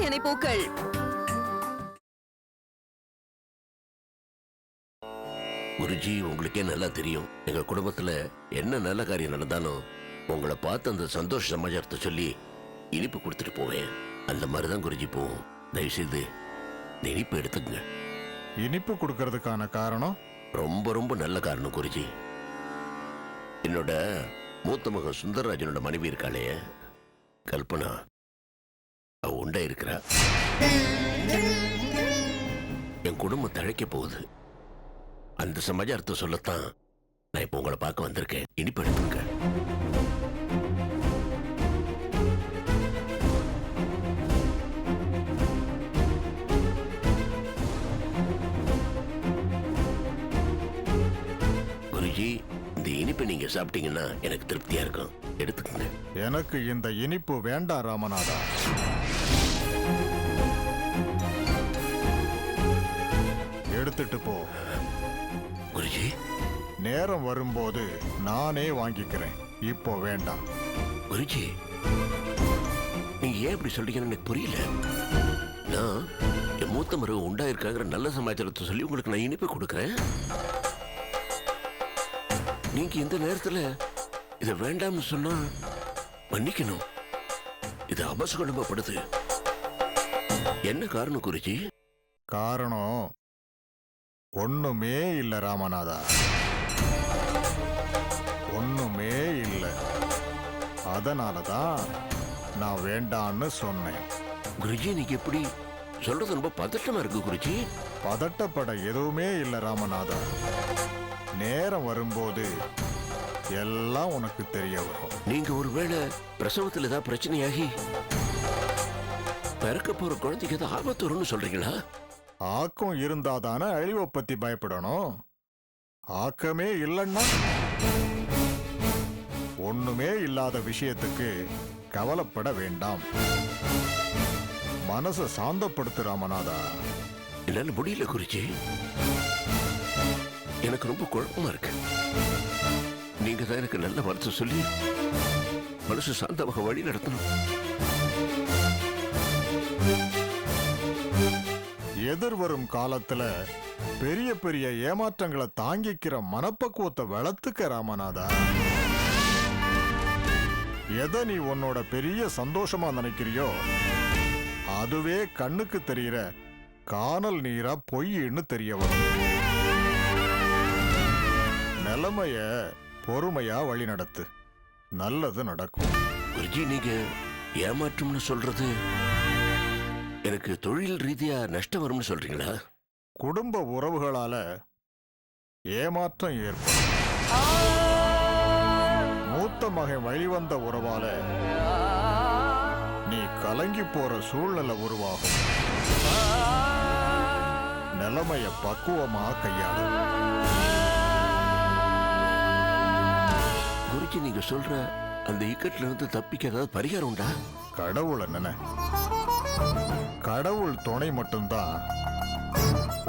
இணைப்பூக்கள். குருஜி, உங்களுக்கே நல்லா தெரியும், எங்க குடும்பத்துல என்ன நல்ல காரியம் நடந்தாலும் உங்களை பார்த்து அந்த சந்தோஷ சமாச்சாரத்தை சொல்லி இனிப்பு கொடுத்துட்டு போவேன். அந்த மாதிரிதான் குருஜி போவோம். தயவுசெய்து இந்த இனிப்பு எடுத்துக்கங்க. இனிப்பு கொடுக்கறதுக்கான காரணம் ரொம்ப ரொம்ப நல்ல காரணம் குருஜி. என்னோட மூத்த மகன் சுந்தரராஜனோட மனைவி இருக்காளே கல்பனா, அவ உண்டா இருக்கிறா. என் குடும்பம் தழைக்க போகுது. அந்த சமாச்சாரத்தை சொல்லத்தான் நான் இப்ப உங்களை பார்க்க வந்திருக்கேன். இனிப்பு எடுத்துங்க. குருஜி, இந்த இனிப்பை நீங்க சாப்பிட்டீங்கன்னா எனக்கு திருப்தியா இருக்கும். எடுத்துக்கங்க. எனக்கு இந்த இனிப்பு வேண்டாம் ராமநாதா. எடுத்துட்டு போ. குருஜி, நேரம் வரும்போது நானே வாங்கிக்கிறேன். இப்போ வேண்டாம். குருஜி, நீங்க ஏன் இப்படி சொல்றீங்கன்னு எனக்கு புரியல. நான் என் மூத்த மருமக உண்டா இருக்காங்கிற நல்ல சமாச்சாரத்தை சொல்லி உங்களுக்கு நான் இனிப்பு கொடுக்குறேன். நீங்க இந்த நேரத்துல இதை வேண்டாம்னு சொன்னா மன்னிக்கணும். இது அபசகுணப்படுது. என்ன காரணம் குருஜி? காரணம் ஒண்ணுமே இல்ல ராமநாதா, ஒண்ணுமே இல்ல. அதனாலதான் நான் வேண்டான்னு சொன்னேன். குருஜி, நீங்க எப்படி சொல்றது ரொம்ப பதட்டமா இருக்கு குருஜி. பதட்டப்பட எதுவுமே இல்ல ராமநாதா. நேரம் வரும்போது எல்லாம் உனக்கு தெரிய வரும். நீங்க ஒருவேளை பிரசவத்தில் ஏதாவது பிரச்சனையாகி பிறக்க போற குழந்தைக்கு ஏதாவது ஆபத்து வரும்னு சொல்றீங்களா? ஆக்கம் இருந்தாதானே அழிவை பத்தி பயப்படணும். ஆக்கமே இல்லைன்னா ஒண்ணுமே இல்லாத விஷயத்துக்கு கவலைப்பட வேண்டாம். மனசை சாந்தப்படுத்து ராமநாதா. என்னால முடியல குருஜி. எனக்கு ரொம்ப குழப்பமா இருக்கு. நீங்க தான் எனக்கு நல்ல வார்த்தை சொல்லி மனசு சாந்தமாக வழி நடத்தணும். எதிர்வரும் காலத்துல பெரிய பெரிய ஏமாற்றங்களை தாங்கிக்கிற மனப்பக்குவத்தை வளர்த்துக்க ராமநாதா. எதை நீ உன்னோட பெரிய சந்தோஷமா நினைக்கிறியோ அதுவே கண்ணுக்கு தெரியற காணல் நீரா பொய்ன்னு தெரிய வரும். நிலைமைய பொறுமையா வழி நடத்து. நல்லது நடக்கும். குருஜி, நீங்க ஏமாற்றம்னு சொல்றது எனக்கு தொழில் ரீதியா நஷ்டம் வரும்னு சொல்றீங்களா? குடும்ப உறவுகளால ஏமாற்றம் ஏற்படும். மூத்த மகன் வழிவந்த உறவால நீ கலங்கி போற சூழ்நிலை உருவாகும். நிலைமைய பக்குவமா கையாளும். குருஜி, நீங்க சொல்ற அந்த இக்கட்ல இருந்து தப்பிக்க ஏதாவது பரிகாரம் உண்டா? கடவுளை நினை. கடவுள் துணை மட்டும்தான்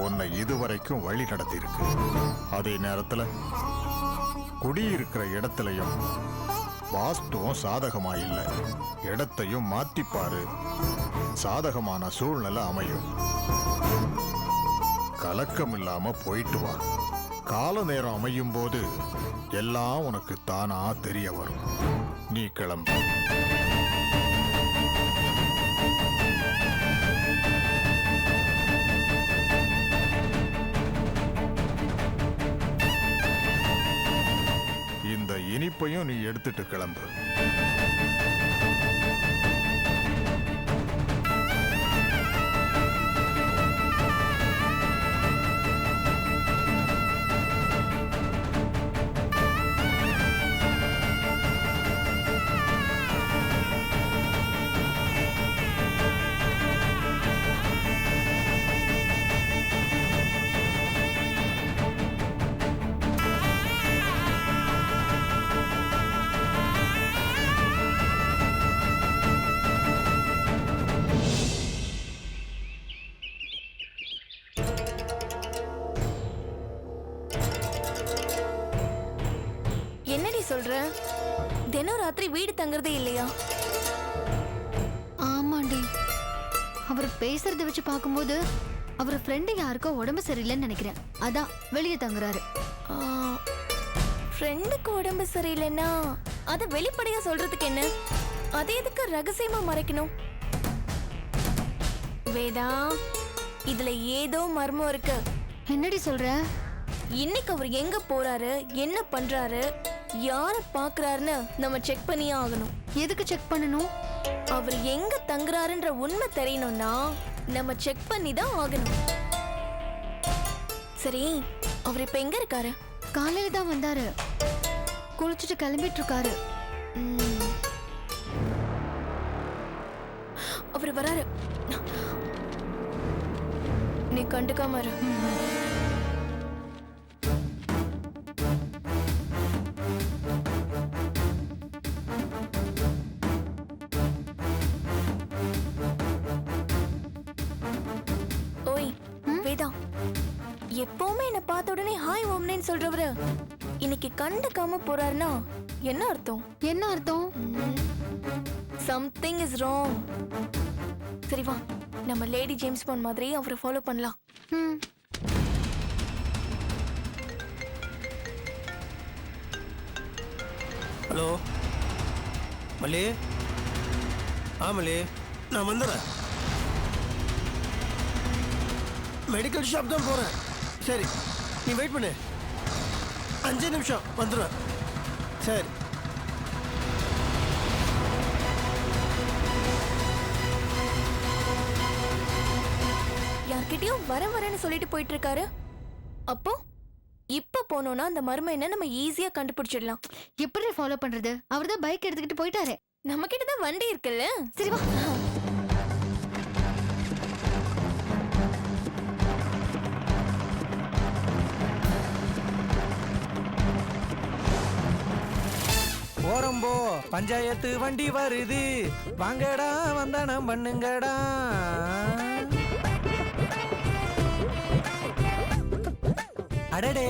உன்னை இதுவரைக்கும் வழி நடத்தி இருக்கு. அதே நேரத்துல குடியிருக்கிற இடத்துலயும் வாஸ்துவும் சாதகமா இல்ல. இடத்தையும் மாத்திப்பாரு, சாதகமான சூழ்நிலை அமையும். கலக்கம் இல்லாம போயிட்டு வா. கால நேரம் அமையும் போது எல்லாம் உனக்கு தானா தெரிய வரும். நீ கிளம்பு. இந்த இனிப்பையும் நீ எடுத்துட்டு கிளம்பு. சொல்ற? தினம் ராத்திரி வீடு தங்குறதே இல்லையா? ஆமாண்டி, அவர் பேசுறத வச்சு பார்க்கும்போது அவர் ஃப்ரெண்டு யாருக்கோ உடம்பு சரியில்லைன்னு நினைக்கிறேன். அதான் வெளியே தங்குறாரு. ஃப்ரெண்டுக்கு உடம்பு சரியில்லைன்னா அதை வெளிப்படையா சொல்றதுக்கு என்ன? அதை எதுக்கு ரகசியமா மறைக்கணும்? வேதா, இதுல ஏதோ மர்மம் இருக்கு. என்னடி சொல்ற? இன்னைக்கு அவர் எங்க போறாரு, என்ன பண்றாரு, யார பாக்குறாருன்னு நம்ம செக் பண்ணியே ஆகணும். எதுக்கு செக் பண்ணணும்? அவர் எங்க தங்குறாருன்ற உண்மை தெரியணும்னா நம்ம செக் பண்ணி தான் ஆகணும். சரி, அவர் இப்ப எங்க இருக்காரு? காலையில தான் வந்தாரு. குளிச்சுட்டு கிளம்பிட்டு இருக்காரு. அவர் வராரு. நீ கண்டுக்காம இரு. ஓய் வேதா, எப்பவுமே என்ன பார்த்த உடனே ஹாய் ஓம்னேன்னு சொல்றவரு இன்னைக்கு கண்டுக்காம போறாருன்னா என்ன அர்த்தம்? என்ன அர்த்தம்? Something is wrong. சரி வா, நம்ம லேடி ஜேம்ஸ் பாண்ட் மாதிரி அவரை ஃபாலோ பண்ணலாம். ம். ஹலோ மல்லி. மல்லி, நான் வந்துடுறேன். மெடிக்கல் ஷாப் தான் போகிறேன். சரி, நீ வெயிட் பண்ணு. 5 நிமிஷம் வந்துடுவேன். சரி. யார்கிட்டயும் வரேன்னு சொல்லிட்டு போயிட்டு இருக்காரு. அப்போ இப்ப போனோம்னா அந்த மர்மம் என்ன நம்ம ஈஸியா கண்டுபிடிச்சிடலாம். எப்படி ஃபாலோ பண்றது? அவர்தான் பைக் எடுத்துக்கிட்டு போயிட்டாரு. நம்ம கிட்ட தான் வண்டி இருக்குல்ல. சரி வா. ஓரம்போ பஞ்சாயத்து வண்டி வருது, வாங்கடா வந்தானம் பண்ணுங்கடா. அடடே,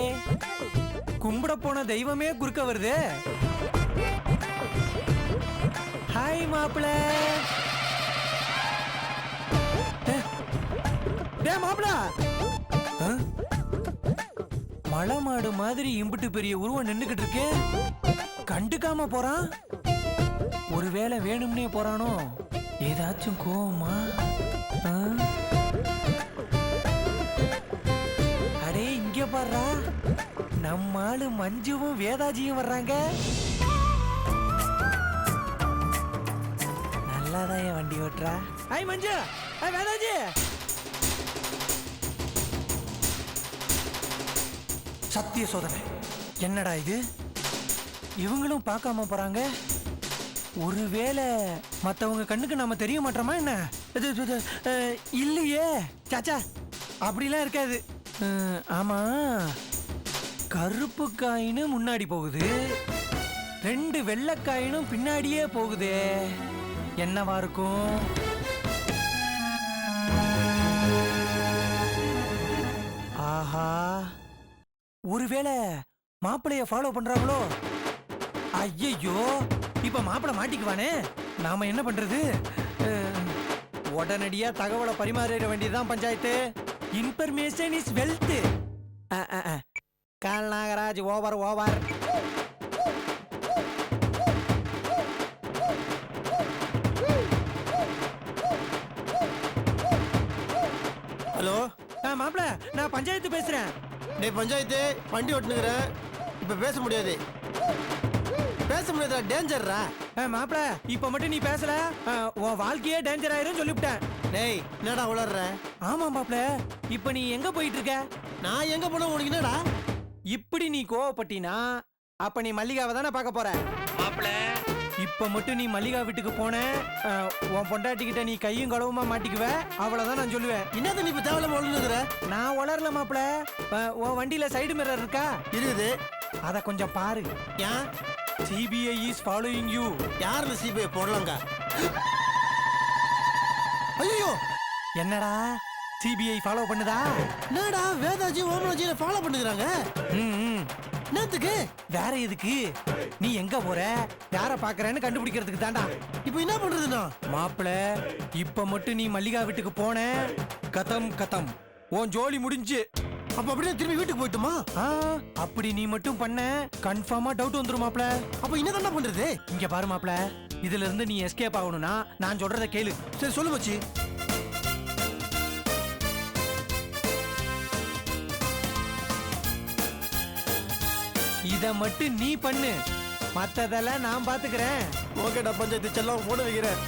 கும்பிட போன தெய்வமே குறுக்க வருது. ஹாய் மாப்பிள. மாப்பிள, மலை மாடு மாதிரி இம்புட்டு பெரிய உருவம் நின்னுகிட்டு இருக்கு. கண்டுக்காம போறான். ஒருவேளை வேணும்னே போறானோ? ஏதாச்சும் கோவமா? அடே இங்க பாருடா, நம்ம ஆளு மஞ்சுவும் வேதாஜியும் வர்றாங்க. நல்லாதான் என் வண்டி ஓட்டுறா. ஹாய் மஞ்சு, ஹாய் வேதாஜி. சத்திய சோதனை. என்னடா இது? இவங்களும் பார்க்காம போறாங்க. ஒருவேளை மற்றவங்க கண்ணுக்கு நாம தெரிய மாட்டோமா என்ன? இல்லையே சாச்சா, அப்படிலாம் இருக்காது. ஆமா, கருப்பு காயின்னு முன்னாடி போகுது, 2 வெள்ளைக்காயினும் பின்னாடியே போகுதே. என்னவா இருக்கும்? ஆஹா, ஒருவேளை மாப்பிளைய ஃபாலோ பண்றாங்களோ? ஐயோ, இப்ப மாப்பிள மாட்டிக்குவானே. நாம என்ன பண்றது? உடனடியா தகவலை பரிமாறிட வேண்டியதுதான் panchayat. Information is wealth. Call Nagaraj over over. Hello மாப்பிள, நான் பஞ்சாயத்து பேசுறேன். டே பஞ்சாயத்து, வண்டி ஓட்டுனுக்குறேன். இப்போ பேச முடியாது. பேச முடியாதா? டேஞ்சர்ரா. மாப்பிள, இப்ப மட்டும் நீ பேசல, உன் வாழ்க்கையே டேஞ்சர் ஆயிரும் சொல்லிவிட்டேன். டேய், என்னடா உளர்ற? ஆமா மாப்பிள, இப்ப நீ எங்க போயிட்டு இருக்க? நான் எங்க போன உனக்கு என்னடா? இப்படி நீ கோவப்பட்டினா அப்ப நீ மல்லிகாவை தானே பார்க்க போற. மாப்பிள, இப்ப மட்டும் நீ மல்லிகா வீட்டுக்கு போன, உன் பொண்டாட்டிக்கிட்ட நீ கையும் களவுமா மாட்டிக்குவ. அவ்வளவுதான் நான் சொல்லுவேன். என்னது நீ இப்ப தேவையில்லாம உளர்ந்துக்கிற? நான் உளரல மாப்பிள. உன் வண்டியில சைடு மிரர் இருக்கா? இருக்குது. அத கொஞ்சம் பாரு. ஏன்? CBI is following you. யார் இந்த CBI போடலாங்க? ஐயோ, என்னடா CBI ஃபாலோ பண்ணுதா? என்னடா வேதாஜி ஓமனாஜியை ஃபாலோ பண்ணுகிறாங்க? என்னத்துக்கு? வேற எதுக்கு? நீ எங்க போற, யார பாக்குறேன்னு கண்டுபிடிக்கிறதுக்கு தாண்டா. இப்போ என்ன பண்றதுண்ணா? மாப்பிள, இப்ப மட்டும் நீ மல்லிகா வீட்டுக்கு போன, கதம் கதம், உன் ஜோலி முடிஞ்சு. அப்ப அப்படியே திரும்பி வீட்டுக்கு போயிட்டுமா? அப்படி நீ மட்டும் பண்ண கன்ஃபார்மா டவுட் வந்துரும் மாப்பிள. அப்ப என்ன பண்றது? இங்க பாரு மாப்பிள, இதுல இருந்து நீ எஸ்கேப் ஆகணும்னா நான் சொல்றத கேளு. சரி சொல்லு மச்சி. இத மட்டும் நீ பண்ணு, மத்ததெல்லாம் நான் பாத்துக்கிறேன். ஓகேடா பஞ்சாயத்து செல்லம், போட வைக்கிறேன்.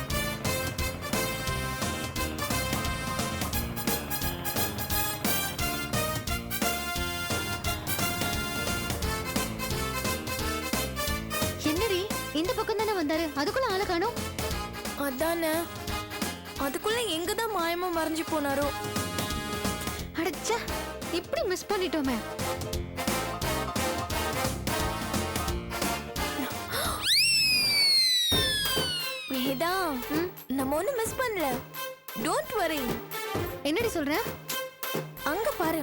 என்னடி இந்த பக்கம் தானே வந்தாரு, அதுக்குள்ள ஆளை காணோம். அதானே, அதுக்குள்ள எங்கதான் மாயமா மறைஞ்சு போனாரோ. அடச்சா, இப்படி மிஸ் பண்ணிட்டோமே. வேதா, நம்ம ஒண்ணும் மிஸ் பண்ணல. Don't worry. என்னடி சொல்ற? அங்க பாரு,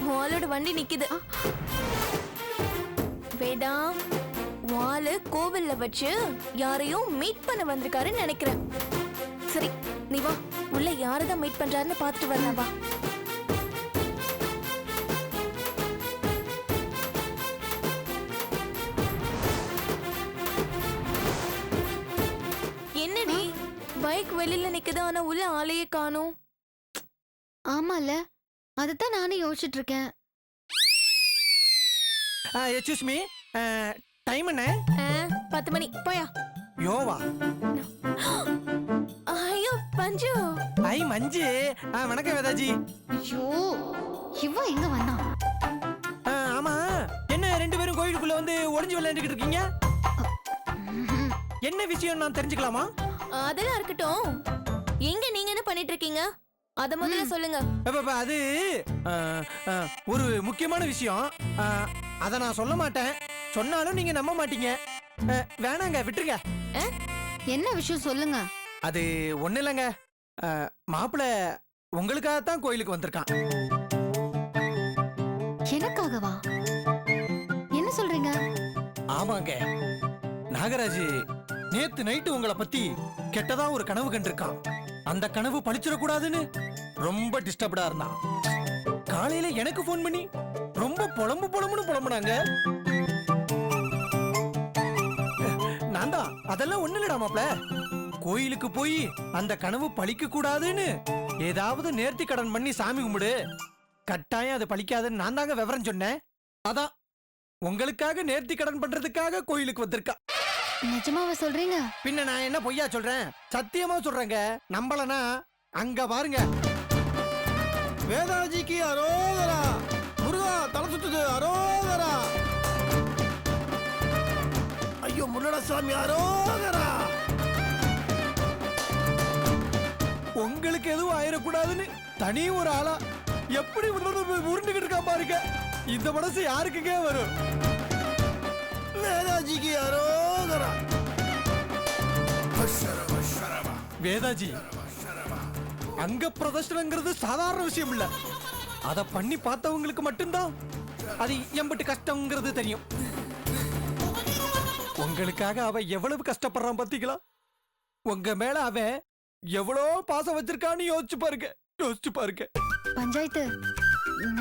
வாளோட வண்டி நிக்குது. வேதா, வாளு கோவில்ல வச்சு யாரையும் மீட் பண்ண வந்திருக்காருன்னு நினைக்கிறேன். சரி, நீ வா, உள்ள யாரதான் மீட் பண்றாருன்னு பார்த்துட்டு வரலாம் வா. என்னடி பைக் வெளியில நிக்குது, ஆனா உள்ள ஆளையே காணோம். ஆமால, அதுதான் நானே யோசிச்சுட்டு இருக்கேன். எக்ஸ்கியூஸ் மீ, டைம் என்ன? 10 மணி, போயா. யோவா. ஐயோ பஞ்சு. ஐ மஞ்சு. வணக்கம் வேதாஜி. ஐயோ, இவன் எங்க வந்தான்? ஆமா, என்ன ரெண்டு பேரும் கோயிலுக்குள்ள வந்து ஒளிஞ்சு விளையாண்டுக்கிட்டு இருக்கீங்க? என்ன விஷயம் நான் தெரிஞ்சுக்கலாமா? அதெல்லாம் இருக்கட்டும், எங்க நீங்க என்ன பண்ணிட்டு இருக்கீங்க அத முதல்ல சொல்லுங்க. அது ஒரு முக்கியமான விஷயம். அத நான் சொல்ல மாட்டேன், சொன்னாலும் நீங்க நம்ப மாட்டீங்க. வேணாங்க, விட்டுருங்க. என்ன விஷயம் சொல்லுங்க. அது ஒண்ணு இல்லைங்க, மாப்பிள்ள உங்களுக்காகத்தான் கோயிலுக்கு வந்திருக்கான். எனக்காகவா? என்ன சொல்றீங்க? ஆமாங்க, நாகராஜ் நேத்து நைட்டு உங்களை பத்தி கெட்டதா ஒரு கனவு கண்டிருக்கான். அந்த கனவு பழிச்சிடக்கூடாதுன்னு ரொம்ப டிஸ்டர்ப்டா இருந்தான். காலையில எனக்கு போன் பண்ணி ரொம்ப புலம்புன்னு புலம்புனாங்க. நான் தான் அதெல்லாம் ஒண்ணு இல்லடா மாப்ள, கோயிலுக்கு போய் அந்த கனவு பழிக்க கூடாதுன்னு ஏதாவது நேர்த்தி கடன் பண்ணி சாமி கும்பிடு, கட்டாயம் அது பழிக்காதுன்னு நான் தாங்க விவரம் சொன்னேன். அதான் உங்களுக்காக நேர்த்தி கடன் பண்றதுக்காக கோயிலுக்கு வந்திருக்கா. நிஜமாவா சொல்றீங்க? பின்ன நான் என்ன பொய்யா சொல்றேன்? சத்தியமா சொல்றேங்க, நம்பலனா அங்க பாருங்க. வேதாஜிக்கு அரோகரா. முருகா, தலை சுத்துது, அரோகரா. ஐயோ முருகா சாமி, அரோகரா. உங்களுக்கு எதுவும் ஆயிடக்கூடாதுன்னு தனி ஒரு ஆளா எப்படி உருண்டுகிட்டு இருக்கா பாருங்க. இந்த மனசு யாருக்குங்க வரும்? வேதாஜிக்கு அரோகரா. வேதாஜி, அங்க பிரதர்ஷனங்கிறது சாதாரண விஷயம் இல்ல. அத பண்ணி பார்த்தவங்களுக்கு மட்டும்தான் அது எம்பட்டு கஷ்டம்ங்கிறது தெரியும். உங்களுக்காக அவ எவ்வளவு கஷ்டப்படுறான் பாத்தீங்களா? உங்க மேல அவ எவ்வளவு பாசம் வச்சிருக்கான்னு யோசிச்சு பாருங்க. பஞ்சாயத்து,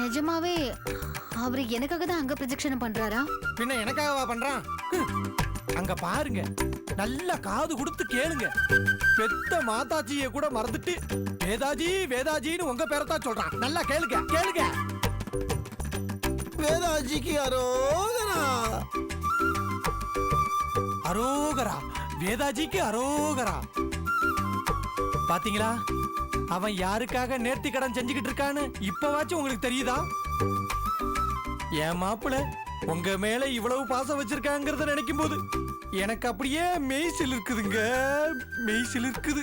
நிஜமாவே அவரு எனக்காக தான் அங்க ப்ரொஜெக்ஷன் பண்றாரா? பின்ன எனக்காகவா பண்றான்? அங்க பாருங்க, நல்லா காது கொடுத்து கேளுங்க. பெத்த மாதாஜியை கூட மறந்துட்டு வேதாஜி வேதாஜின்னு உங்க பேரத்தான் சொல்றான். நல்லா கேளுங்க. வேதாஜிக்கு அரோகரா. அரோகரா, வேதாஜிக்கு அரோகரா. பாத்தீங்களா அவன் யாருக்காக நேர்த்தி கடன் செஞ்சுக்கிட்டு இருக்கான்னு இப்பவாச்சும் உங்களுக்கு தெரியுதா? என் மாப்பிள உங்க மேல இவ்வளவு பாசம் வச்சிருக்காங்கிறத நினைக்கும் போது எனக்கு அப்படியே மெய்சில் இருக்குதுங்க, மெய்சில் இருக்குது.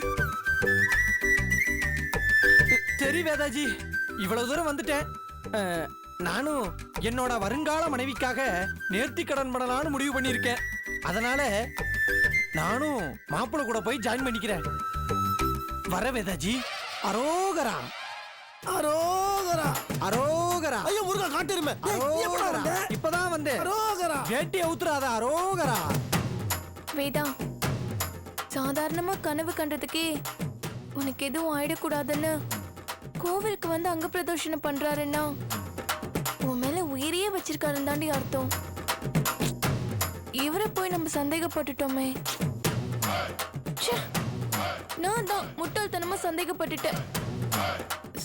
சரி வேதாஜி, இவ்வளவு தூரம் வந்துட்டேன். நானும் என்னோட வருங்கால மனைவிக்காக நேர்த்தி கடன் பண்ணலாம்னு முடிவு பண்ணியிருக்கேன். அதனால நானும் மாப்பிள கூட போய் ஜாயின் பண்ணிக்கிறேன். வர வேதாஜி, அரோகரா. அரோகரா. அரோகரா ஐயோ முருகா காட்டிருமே. அரோகரா. இப்பதான் வந்து அரோகரா. வேட்டியை ஊத்துறாத அரோகரா. வேதா, சாதாரணமா கனவு கண்டதுக்கே உனக்கு எதுவும் ஆயிடக்கூடாதுன்னு கோவிலுக்கு வந்து அங்க பிரதோஷனம் பண்றாருன்னா உன் மேல உயிரையே வச்சிருக்காருன்னு தாண்டி அர்த்தம். இவரை போய் நம்ம சந்தேகப்பட்டுட்டோமே. ச்சே, நான் தான் முட்டாள்தனமா சந்தேகப்பட்டுட்டேன்.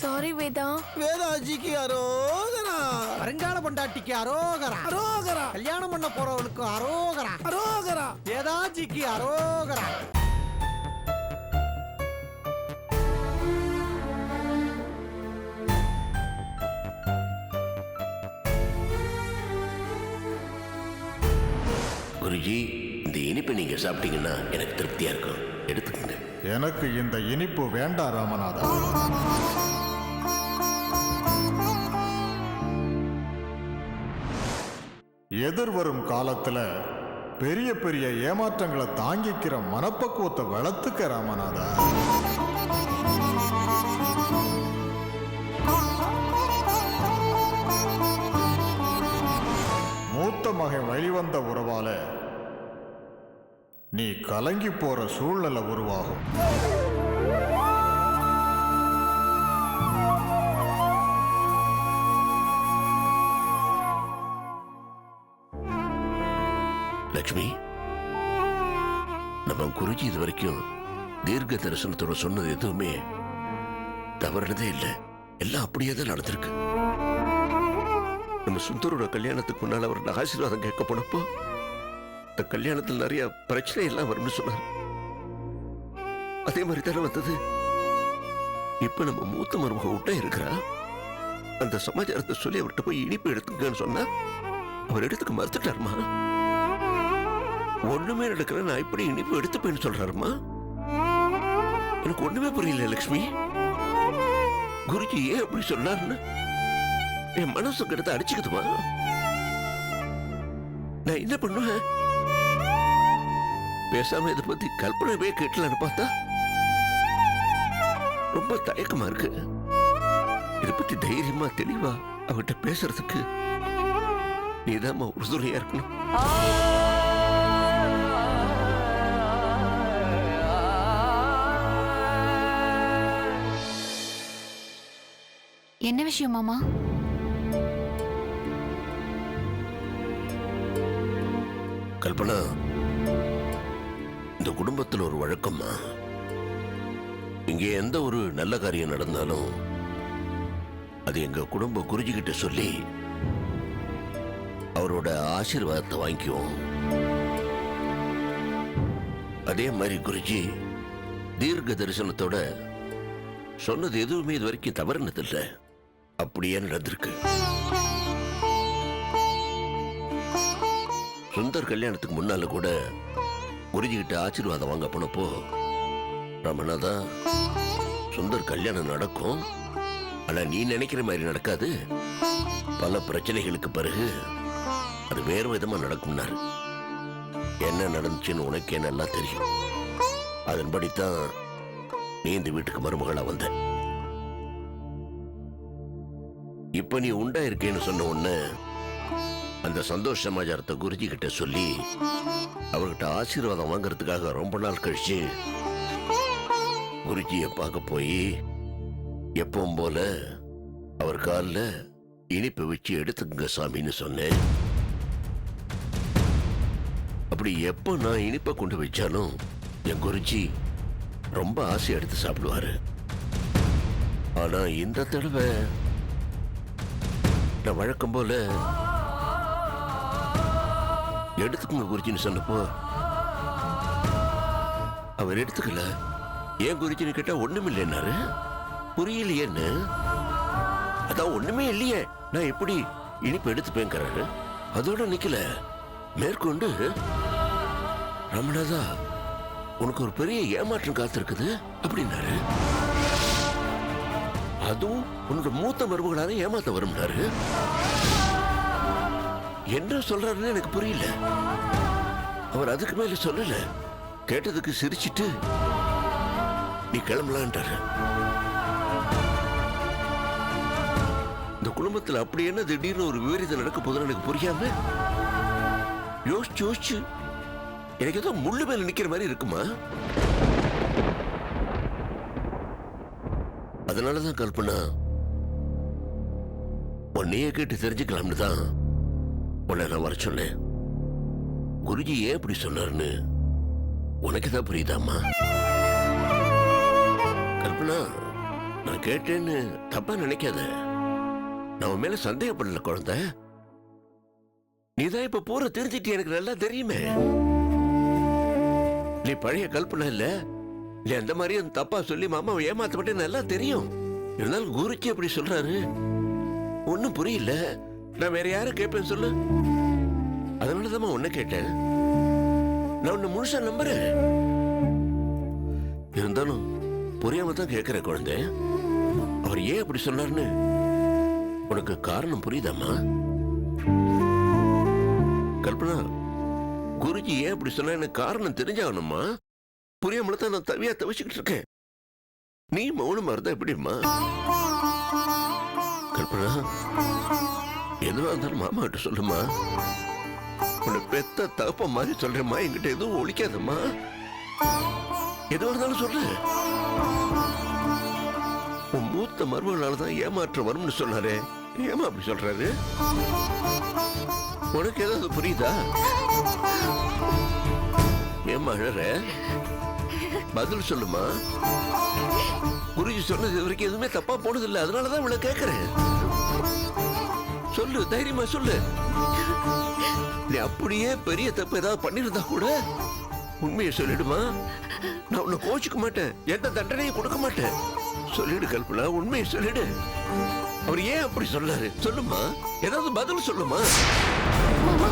சாரி வேதா. வேதாஜிக்கு அரோகரா. வருங்கால பொண்டாட்டிக்கு அரோகரா. அரோகரா. கல்யாணம் பண்ண போறவளுக்கு அரோகரா. அரோகரா. ஏதாச்சிக்கு அரோகரா. குருஜி, இந்த இனிப்பை நீங்க சாப்பிட்டீங்கன்னா எனக்கு திருப்தியா இருக்கும். எடுத்துக்கங்க. எனக்கு இந்த இனிப்பு வேண்டாம் ராமநாதா. எதிர்வரும் காலத்துல பெரிய பெரிய ஏமாற்றங்களை தாங்கிக்கிற மனப்பக்குவத்தை வளர்த்துக்க ராமநாதா. மூத்த மகன் வெளிவந்த உறவால நீ கலங்கி போற சூழ்நிலை உருவாகும். லட்சுமி, நம்ம குருஜி இது வரைக்கும் தீர்க்க தரிசனத்தோட சொன்னது எதுவுமே தவறுனதே இல்லை. எல்லாம் அப்படியே தான் நடந்திருக்கு. நம்ம சுந்தரோட கல்யாணத்துக்கு முன்னால் அவர் ஆசீர்வாதம் கேட்க போனப்போ இந்த கல்யாணத்தில் நிறைய பிரச்சனை எல்லாம் வரும்னு சொன்னார். அதே மாதிரி தானே வந்தது. இப்ப நம்ம மூத்த மருமக விட்டா இருக்கிறா. அந்த சமாச்சாரத்தை சொல்லி அவர்கிட்ட போய் இனிப்பு எடுத்துக்கன்னு சொன்னா அவர் எடுத்துக்க மறுத்துட்டாருமா. ஒண்ணுமே நடக்கிற நான் இப்படி இனிப்பு எடுத்துப்பேன்னு சொல்றாருமா. எனக்கு ஒண்ணுமே புரியல லட்சுமி. குருஜி ஏன் அப்படி சொன்னார்னு என் மனசு கிட்ட அடிச்சுக்குதுமா. நான் என்ன பண்ணுவேன்? பேசாம இதை பத்தி கல்பனை கேட்கலான்னு பார்த்தா ரொம்ப தயக்கமா இருக்கு. இதை பத்தி தைரியமா தெளிவா அவகிட்ட பேசுறதுக்கு நீதாம்மா உறுதுணையா இருக்கணும். என்ன விஷயம் மாமா? கல்பனா, இந்த குடும்பத்தில் ஒரு வழக்கம்மா. இங்கே எந்த ஒரு நல்ல காரியம் நடந்தாலும் அது எங்க குடும்ப குருஜி கிட்ட சொல்லி அவரோட ஆசீர்வாதத்தை வாங்கிக்குவோம். அதே மாதிரி குருஜி தீர்க்க தரிசனத்தோட சொன்னது எதுவுமே இது வரைக்கும் தவறுனதில்லை. அப்படியே நடந்திருக்கு. சுந்தர் கல்யாணத்துக்கு முன்னால கூட குருஜி கிட்ட ஆசீர்வாதம் வாங்க போனப்போ, ரமணாதா, சுந்தர் கல்யாணம் நடக்கும், ஆனா நீ நினைக்கிற மாதிரி நடக்காது, பல பிரச்சனைகளுக்கு பிறகு அது வேறு விதமா நடக்கும்னாரு. என்ன நடந்துச்சுன்னு உனக்கே நல்லா தெரியும். அதன்படித்தான் நீ இந்த வீட்டுக்கு மருமகளா வந்த. இப்ப நீ உண்டா இருக்கேன்னு சொன்ன உடனே அந்த சந்தோஷ சமாச்சாரத்தை குருஜி கிட்ட சொல்லி அவர்கிட்ட ஆசீர்வாதம் வாங்கறதுக்காக ரொம்ப நாள் கழிச்சு குருஜியை பார்க்க போய் எப்பவும் போல அவர் காலில் இனிப்பை வச்சு எடுத்துக்கங்க சாமின்னு சொன்னேன். அப்படி எப்போ நான் இனிப்பை கொண்டு வச்சாலும் என் குருஜி ரொம்ப ஆசை எடுத்து சாப்பிடுவாரு. ஆனா இந்த தடவை நான் வழக்கம் போல எடுத்துக்கங்க குருஜின்னு சொன்னப்போ அவர் எடுத்துக்கல. ஏன் குருஜின்னு கேட்டா ஒண்ணுமில்லைன்னாரு. புரியலையேன்னு. அதான் ஒண்ணுமே இல்லையே, நான் எப்படி இனிப்பு எடுத்துப்பேங்கிறாரு. அதோட நிக்கல, மேற்கொண்டு ரமணாதா உனக்கு ஒரு பெரிய ஏமாற்றம் காத்திருக்குது அப்படின்னாரு. அதுவும் உன்னோட மூத்த மருமகளால ஏமாத்த வரும்னாரு. என்ன சொல்றாருன்னு எனக்கு புரியல. அவர் அதுக்கு மேல சொல்லல. கேட்டதுக்கு சிரிச்சிட்டு நீ கிளம்பலான்ட்டாரு. இந்த குடும்பத்துல அப்படி என்ன திடீர்னு ஒரு விபரீதம் நடக்க போதுன்னு எனக்கு புரியாம யோசிச்சு யோசிச்சு எனக்கு ஏதோ முள்ளு மேல நிக்கிற மாதிரி இருக்குமா? அதனாலதான் கல்பனா உன்னையே கேட்டு தெரிஞ்சுக்கலாம்னு தான் உன்னை நான் வர சொன்னேன். குருஜி ஏன் இப்படி சொன்னார்னு உனக்கு தான் புரியுதாம்மா? கல்பனா, நான் கேட்டேன்னு தப்பா நினைக்காத. நான் உன் மேல சந்தேகப்படல குழந்தை. நீதான் இப்ப பூரா தெரிஞ்சிட்டு எனக்கு நல்லா தெரியுமே. நீ பழைய கல்பனா இல்ல. நீ அந்த மாதிரி தப்பா சொல்லி மாமாவை ஏமாத்த மட்டும் நல்லா தெரியும். இருந்தாலும் குருஜி அப்படி சொல்றாரு, ஒன்னும் புரியல. நான் வேற யாரும் கேட்பேன் சொல்லு. அதனாலதான் உன்னை கேட்டேன். நான் உன்னை முழுசா நம்புறேன். இருந்தாலும் புரியாம தான் கேட்கிற குழந்தை. அவர் ஏன் அப்படி சொன்னார்னு உனக்கு காரணம் புரியுதாம்மா? கல்பனா, குருஜி ஏன் அப்படி சொன்னா எனக்கு காரணம் தெரிஞ்சாகணுமா? புரியாமல தான் நான் தவியா தவிச்சுக்கிட்டு இருக்கேன். நீ மௌனமா இருந்தா எப்படிம்மா? கல்பனா, எதுவா இருந்தாலும் மாமா கிட்ட சொல்லுமா. உன்னை பெத்த தகப்ப மாதிரி சொல்றேம்மா. என்கிட்ட எதுவும் ஒழிக்காதம்மா. எதுவா இருந்தாலும் சொல்லு. உன் மூத்த மருமகளாலதான் ஏமாற்றம் வரும்னு சொன்னாரே, ஏமா அப்படி சொல்றாரு? உனக்கு ஏதாவது புரியுதா? ஏமா அழற? பதில் சொல்லுமா. குருஜி சொன்னது இது வரைக்கும் எதுவுமே தப்பா போனது இல்லை. அதனாலதான் இவ்வளவு கேட்கிறேன். சொல்லு, தைரியமா சொல்லு. நீ அப்படியே பெரிய தப்பு ஏதாவது பண்ணிருந்தா கூட உண்மையை சொல்லிடுமா. நான் உன்னை கோச்சிக்க மாட்டேன். எந்த தண்டனையும் கொடுக்க மாட்டேன். சொல்லிடு கல்பனா, உண்மையை சொல்லிடு. அவர் ஏன் அப்படி சொல்லாரு சொல்லுமா. ஏதாவது பதில் சொல்லுமா. மாமா